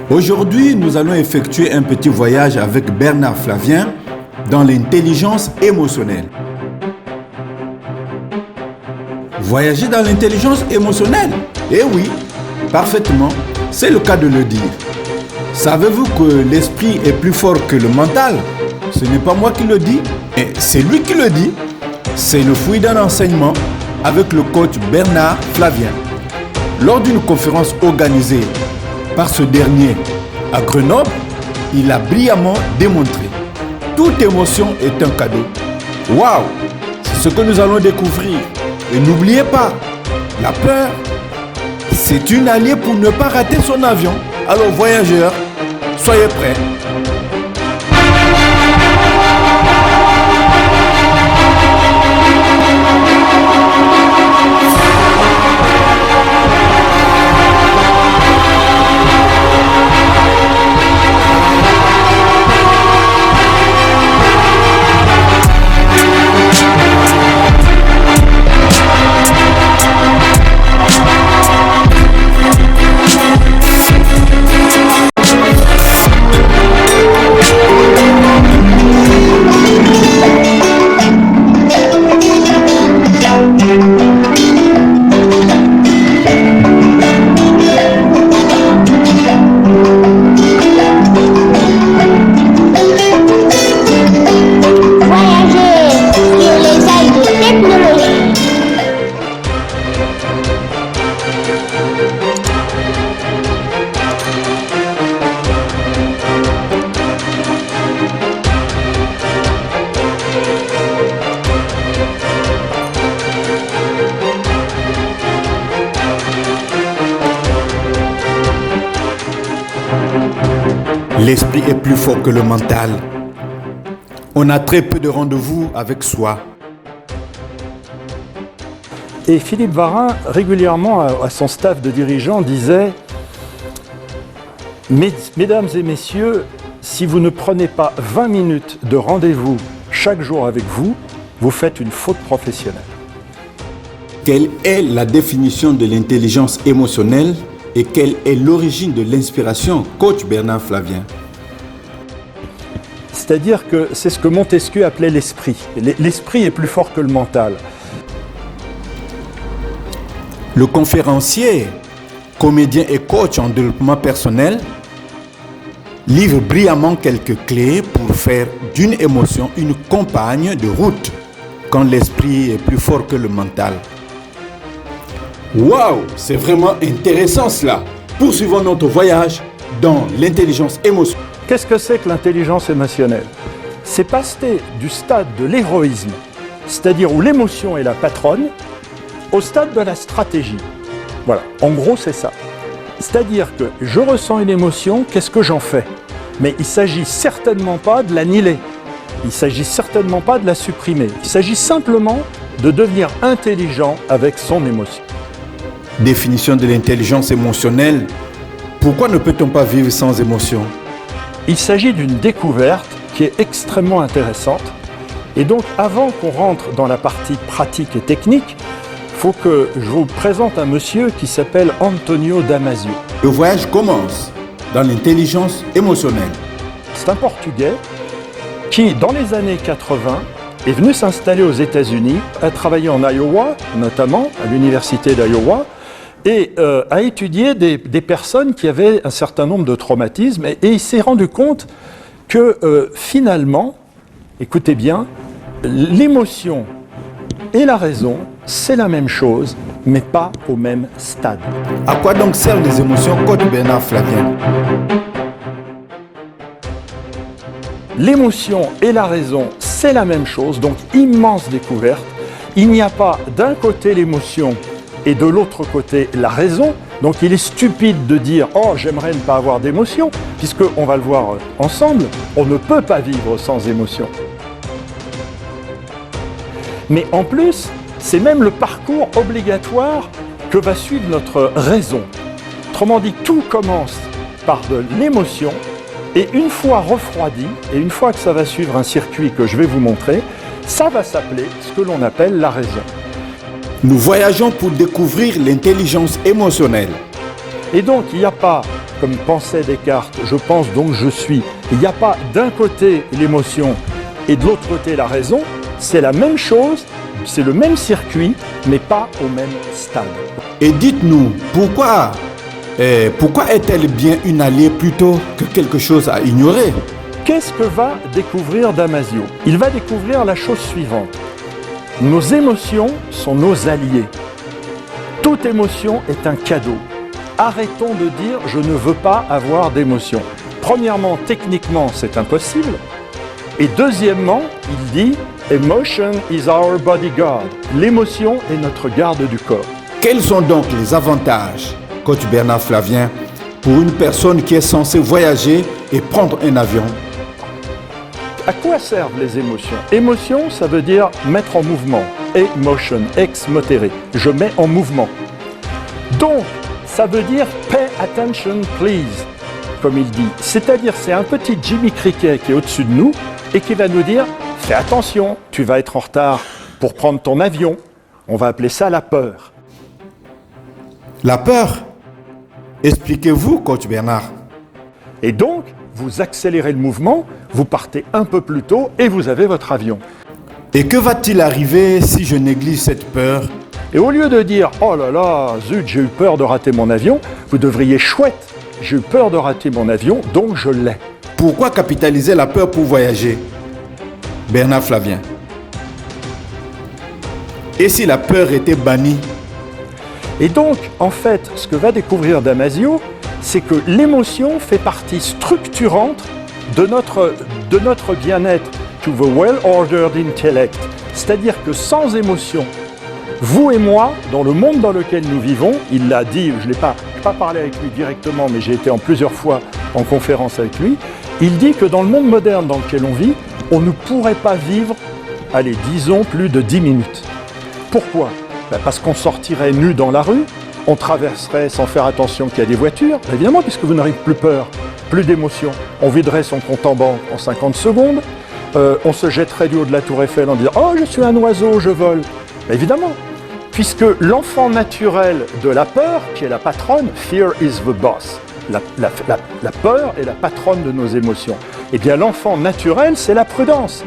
Aujourd'hui, nous allons effectuer un petit voyage avec Bernard Flavien dans l'intelligence émotionnelle. Voyager dans l'intelligence émotionnelle? Eh oui, parfaitement, c'est le cas de le dire. Savez-vous que l'esprit est plus fort que le mental? Ce n'est pas moi qui le dis, mais c'est lui qui le dit. C'est le fruit d'un enseignement avec le coach Bernard Flavien. Lors d'une conférence organisée par ce dernier à Grenoble, il a brillamment démontré: toute émotion est un cadeau. Waouh! C'est ce que nous allons découvrir. Et n'oubliez pas, la peur, c'est une alliée pour ne pas rater son avion. Alors voyageurs, soyez prêts. L'esprit est plus fort que le mental. On a très peu de rendez-vous avec soi. Et Philippe Varin, régulièrement à son staff de dirigeants, disait: Mesdames et messieurs, si vous ne prenez pas 20 minutes de rendez-vous chaque jour avec vous, vous faites une faute professionnelle. Quelle est la définition de l'intelligence émotionnelle et quelle est l'origine de l'inspiration, coach Bernard Flavien? C'est-à-dire que c'est ce que Montesquieu appelait l'esprit. L'esprit est plus fort que le mental. Le conférencier, comédien et coach en développement personnel livre brillamment quelques clés pour faire d'une émotion une compagne de route quand l'esprit est plus fort que le mental. Waouh, c'est vraiment intéressant cela. Poursuivons notre voyage dans l'intelligence émotionnelle. Qu'est-ce que c'est que l'intelligence émotionnelle? C'est passer du stade de l'héroïsme, c'est-à-dire où l'émotion est la patronne, au stade de la stratégie. Voilà, en gros c'est ça. C'est-à-dire que je ressens une émotion, qu'est-ce que j'en fais? Mais il ne s'agit certainement pas de l'annihiler, il ne s'agit certainement pas de la supprimer, il s'agit simplement de devenir intelligent avec son émotion. Définition de l'intelligence émotionnelle. Pourquoi ne peut-on pas vivre sans émotion? Il s'agit d'une découverte qui est extrêmement intéressante. Et donc, avant qu'on rentre dans la partie pratique et technique, il faut que je vous présente un monsieur qui s'appelle Antonio Damasio. Le voyage commence dans l'intelligence émotionnelle. C'est un Portugais qui, dans les années 80, est venu s'installer aux États-Unis, a travaillé en Iowa, notamment à l'université d'Iowa, et a étudié des personnes qui avaient un certain nombre de traumatismes, et il s'est rendu compte que finalement, écoutez bien, l'émotion et la raison, c'est la même chose, mais pas au même stade. À quoi donc servent les émotions, coach Bernard Flavien? L'émotion et la raison, c'est la même chose, donc immense découverte. Il n'y a pas d'un côté l'émotion et de l'autre côté la raison, donc il est stupide de dire « Oh, j'aimerais ne pas avoir d'émotion », puisqu'on va le voir ensemble, on ne peut pas vivre sans émotion. Mais en plus, c'est même le parcours obligatoire que va suivre notre raison. Autrement dit, tout commence par de l'émotion, et une fois refroidi, et une fois que ça va suivre un circuit que je vais vous montrer, ça va s'appeler ce que l'on appelle la raison. Nous voyageons pour découvrir l'intelligence émotionnelle. Et donc, il n'y a pas comme pensait Descartes, je pense donc je suis. Il n'y a pas d'un côté l'émotion et de l'autre côté la raison, c'est la même chose, c'est le même circuit, mais pas au même stade. Et dites-nous, pourquoi est-elle bien une alliée plutôt que quelque chose à ignorer? Qu'est-ce que va découvrir Damasio? Il va découvrir la chose suivante. Nos émotions sont nos alliés. Toute émotion est un cadeau. Arrêtons de dire « je ne veux pas avoir d'émotion ». Premièrement, techniquement, c'est impossible. Et deuxièmement, il dit « Emotion is our bodyguard ». L'émotion est notre garde du corps. Quels sont donc les avantages, coach Bernard Flavien, pour une personne qui est censée voyager et prendre un avion? À quoi servent les émotions? Émotion, ça veut dire mettre en mouvement. Emotion, ex motere. Je mets en mouvement. Donc, ça veut dire pay attention please, comme il dit. C'est-à-dire, c'est un petit Jimmy Cricket qui est au-dessus de nous et qui va nous dire fais attention, tu vas être en retard pour prendre ton avion. On va appeler ça la peur. La peur? Expliquez-vous, coach Bernard. Et donc, vous accélérez le mouvement, vous partez un peu plus tôt et vous avez votre avion. Et que va-t-il arriver si je néglige cette peur? Et au lieu de dire « Oh là là, zut, j'ai eu peur de rater mon avion », vous devriez « Chouette, j'ai eu peur de rater mon avion, donc je l'ai ». Pourquoi capitaliser la peur pour voyager? Bernard Flavien. Et si la peur était bannie? Et donc, en fait, ce que va découvrir Damasio, c'est que l'émotion fait partie structurante de notre bien-être, to the well-ordered intellect. C'est-à-dire que sans émotion, vous et moi, dans le monde dans lequel nous vivons, il l'a dit, je n'ai pas parlé avec lui directement, mais j'ai été en plusieurs fois en conférence avec lui, il dit que dans le monde moderne dans lequel on vit, on ne pourrait pas vivre, allez, disons, plus de 10 minutes. Pourquoi? Parce qu'on sortirait nu dans la rue, on traverserait sans faire attention qu'il y a des voitures, évidemment, puisque vous n'aurez plus peur, plus d'émotion. On viderait son compte en banque en 50 secondes, on se jetterait du haut de la tour Eiffel en disant « Oh, je suis un oiseau, je vole ». Évidemment, puisque l'enfant naturel de la peur, qui est la patronne, « Fear is the boss », la peur est la patronne de nos émotions. Eh bien, l'enfant naturel, c'est la prudence.